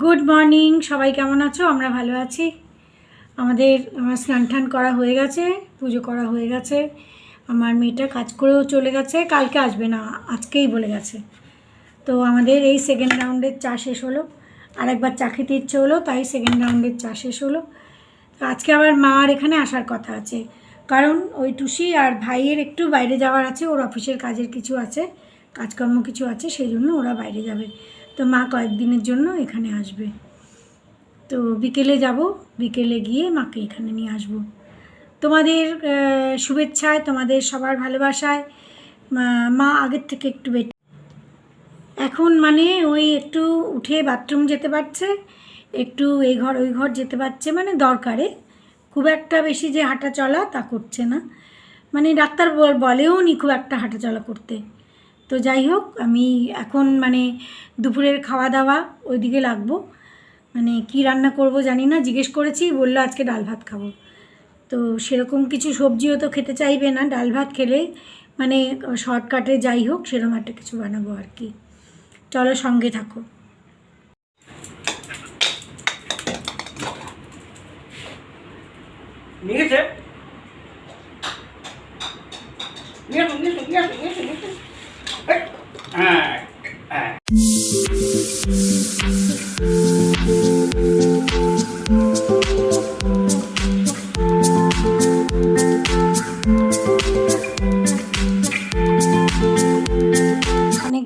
Good morning সবাই, কেমন আছো? আমরা ভালো আছি। আমার স্নান টান করা হয়ে গেছে, পুজো করা হয়ে গেছে। আমার মেয়েটা কাজ করেও চলে গেছে, কালকে আসবে না, আজকেই বলে গেছে। তো আমাদের এই সেকেন্ড রাউন্ডের চা শেষ হলো। আর একবার চা খেতে ইচ্ছে হলো, তাই সেকেন্ড রাউন্ডের চা শেষ হলো। তো আজকে আবার মার এখানে আসার কথা আছে, কারণ ওই টুসি আর ভাইয়ের একটু বাইরে যাওয়ার আছে, ওর অফিসের কাজের কিছু আছে, কাজকর্ম কিছু আছে, সেই জন্য ওরা বাইরে যাবে। তো মা কয়েকদিনের জন্য এখানে আসবে। তো বিকেলে যাব, বিকেলে গিয়ে মাকে এখানে নিয়ে আসব। তোমাদের শুভেচ্ছায়, তোমাদের সবার ভালোবাসায় মা আগের থেকে একটু বেটার। এখন মানে ওই একটু উঠে বাথরুম যেতে পারছে, একটু এই ঘর ওই ঘর যেতে পারছে, মানে দরকারে। খুব একটা বেশি যে হাঁটা চলা তা করছে না, মানে ডাক্তার বলেও নি খুব একটা হাঁটা চলা করতে। তো যাই হোক, আমি এখন মানে দুপুরের খাওয়া দাওয়া ওইদিকে লাগবো। মানে কি রান্না করব জানি না, জিজ্ঞেস করেছি, বললো আজকে ডাল ভাত খাবো। তো সেরকম কিছু সবজিও তো খেতে চাইবে না, ডাল ভাত খেলে মানে শর্টকাটে যাই হোক সেরকম একটা কিছু বানাবো আর কি। চলো সঙ্গে থাকো।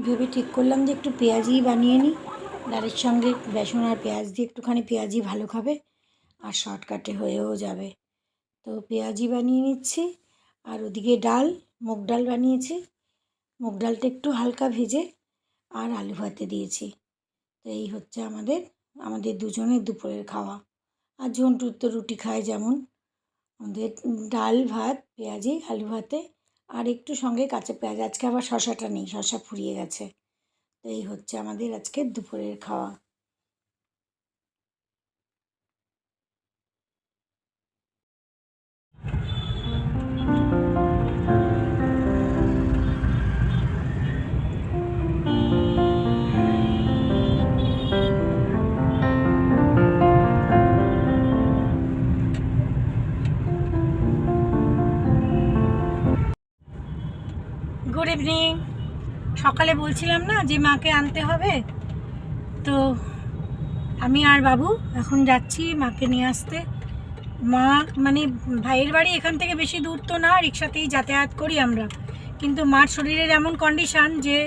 ভেবে ঠিক করলাম যে একটু পেঁয়াজি বানিয়ে নিই, ডালের সঙ্গে বেসন আর পেঁয়াজ দিয়ে একটুখানি পেঁয়াজি ভালো খাবে আর শর্টকাটে হয়েও যাবে। তো পেঁয়াজি বানিয়ে নিচ্ছি, আর ওদিকে ডাল, মুগ ডাল বানিয়েছি, মুগ ডালটা একটু হালকা ভেজে আর আলু ভাতে দিয়েছি। তো এই হচ্ছে আমাদের দুজনের দুপুরের খাওয়া। আর ঝন্টুর তো রুটি খায় যেমন, আমাদের ডাল ভাত পেঁয়াজি আলু ভাতে আর একটু সঙ্গে কাঁচা পেঁয়াজ। আজকে আবার শশাটা নেই, শশা ফুরিয়ে গেছে। তো এই হচ্ছে আমাদের আজকের দুপুরের খাওয়া। Good evening. সকালে বলছিলাম না যে মাকে আনতে হবে, তো আমি আর বাবু এখন যাচ্ছি মাকে নিয়ে আসতে। মা মানে ভাইয়ের বাড়ি এখান থেকে বেশি দূর তো না, রিক্সাতেই যাতায়াত করি আমরা, কিন্তু মার শরীরের এমন কন্ডিশান যে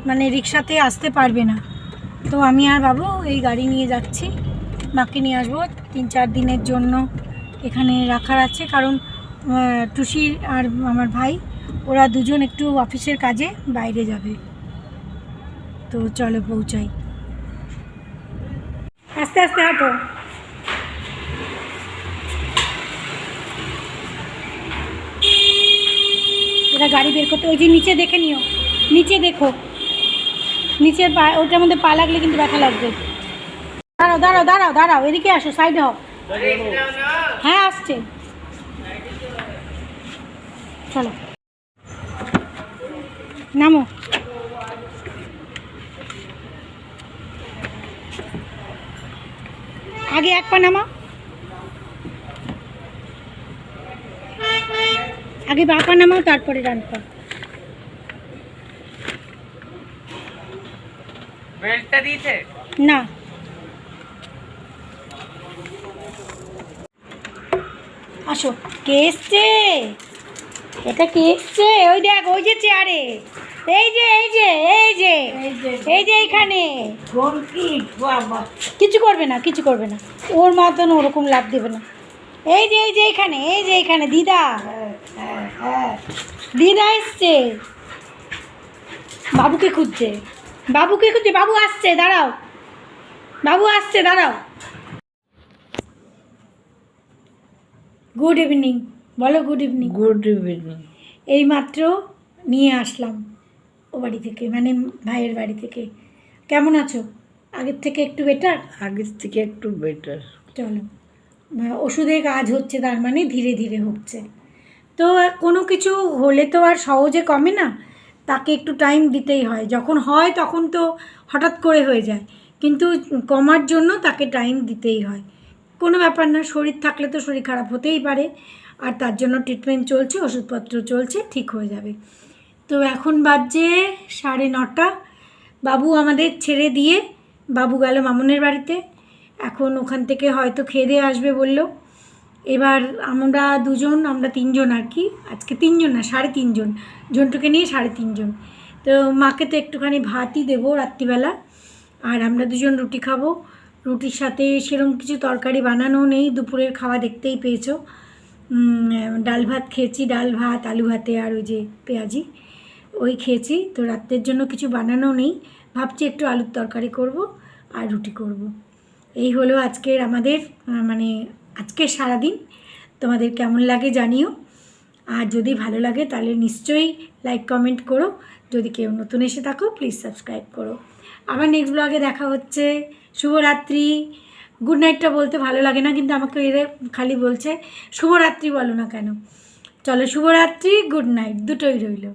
মানে রিক্সাতে আসতে পারবে না। তো আমি আর বাবু এই গাড়ি নিয়ে যাচ্ছি, মাকে নিয়ে আসবো। 3-4 দিনের জন্য এখানে রাখার আছে, কারণ টুসি আর আমার ভাই ওরা দুজন একটু অফিসের কাজে বাইরে যাবে। তো চলো পৌঁছাই, আস্তে আস্তে হাঁটো। এটা গাড়ি বের করতে, ওই যে নিচে দেখে নিও, নিচে দেখো, নিচের পা ওটার মধ্যে পা লাগলে কিন্তু ব্যথা লাগবে। দাঁড়াও দাঁড়াও দাঁড়াও দাঁড়াও, এদিকে আসো, সাইডে হও। হ্যাঁ আসছে, চলো নামো। আগে এক পা নামা, আগে বা পা নামাও, তারপরে ডান পা। বেল্টটা দিয়েছে না, আসো। কে এসছে? এটা কে এসছে? ওই দেখ, ওই যে চেয়ারে, এই যে এই যে এই যে এই যে এইখানে। কিছু করবে না, কিছু করবে না, ওর মতন ওরকম লাভ দেবে না। এই যে এই যে এইখানে, এই যে এইখানে দিদা, দিদা এসছে, বাবুকে খুঁজছে, বাবুকে খুঁজছে, বাবু আসছে, দাঁড়াও, বাবু আসছে, দাঁড়াও। গুড ইভিনিং বলো, গুড ইভিনিং। Good evening. এইমাত্র নিয়ে আসলাম ও বাড়ি থেকে, মানে ভাইয়ের বাড়ি থেকে। কেমন আছো? আগের থেকে একটু বেটার? আগের থেকে একটু বেটার। চলো, ওষুধে কাজ হচ্ছে, তার মানে ধীরে ধীরে হচ্ছে। তো কোনো কিছু হলে তো আর সহজে কমে না, তাকে একটু টাইম দিতেই হয়। যখন হয় তখন তো হঠাৎ করে হয়ে যায়, কিন্তু কমার জন্য তাকে টাইম দিতেই হয়। কোনো ব্যাপার না, শরীর থাকলে তো শরীর খারাপ হতেই পারে, আর তার জন্য ট্রিটমেন্ট চলছে, ওষুধপত্র চলছে, ঠিক হয়ে যাবে। তো এখন বাজে 9:30। বাবু আমাদের ছেড়ে দিয়ে বাবু গেল মামুনের বাড়িতে, এখন ওখান থেকে হয়তো খেয়ে দিয়ে আসবে বলল। এবার আমরা আমরা 3 জন আর কি, আজকে 3 জন না 3.5 জন, জন্টুকে নিয়ে 3.5 জন। তো মাকে তো একটুখানি ভাতই দেবো রাত্রিবেলা, আর আমরা 2 জন রুটি খাবো। রুটির সাথে সেরকম কিছু তরকারি বানানো নেই, দুপুরের খাওয়া দেখতেই পেয়েছো। ডাল ভাত খেয়েছি, ডাল ভাত আলু ভাতে আর ওই যে পেঁয়াজি ওই খেয়েছি। তো রাত্রের জন্য কিছু বানানো নেই, ভাবছি একটু আলুর তরকারি করব আর রুটি করব। এই হলো আজকের আমাদের মানে আজকের সারাদিন। তোমাদের কেমন লাগে জানিও, আর যদি ভালো লাগে তাহলে নিশ্চয়ই লাইক কমেন্ট করো। যদি কেউ নতুন এসে থাকো প্লিজ সাবস্ক্রাইব করো। আবার নেক্সট ব্লগে দেখা হচ্ছে। শুভরাত্রি। গুড নাইটটা বলতে ভালো লাগে না, কিন্তু আমাকে এরা খালি বলছে শুভরাত্রি বলো না কেন। চলো, শুভরাত্রি, গুড নাইট দুটোই রইলো।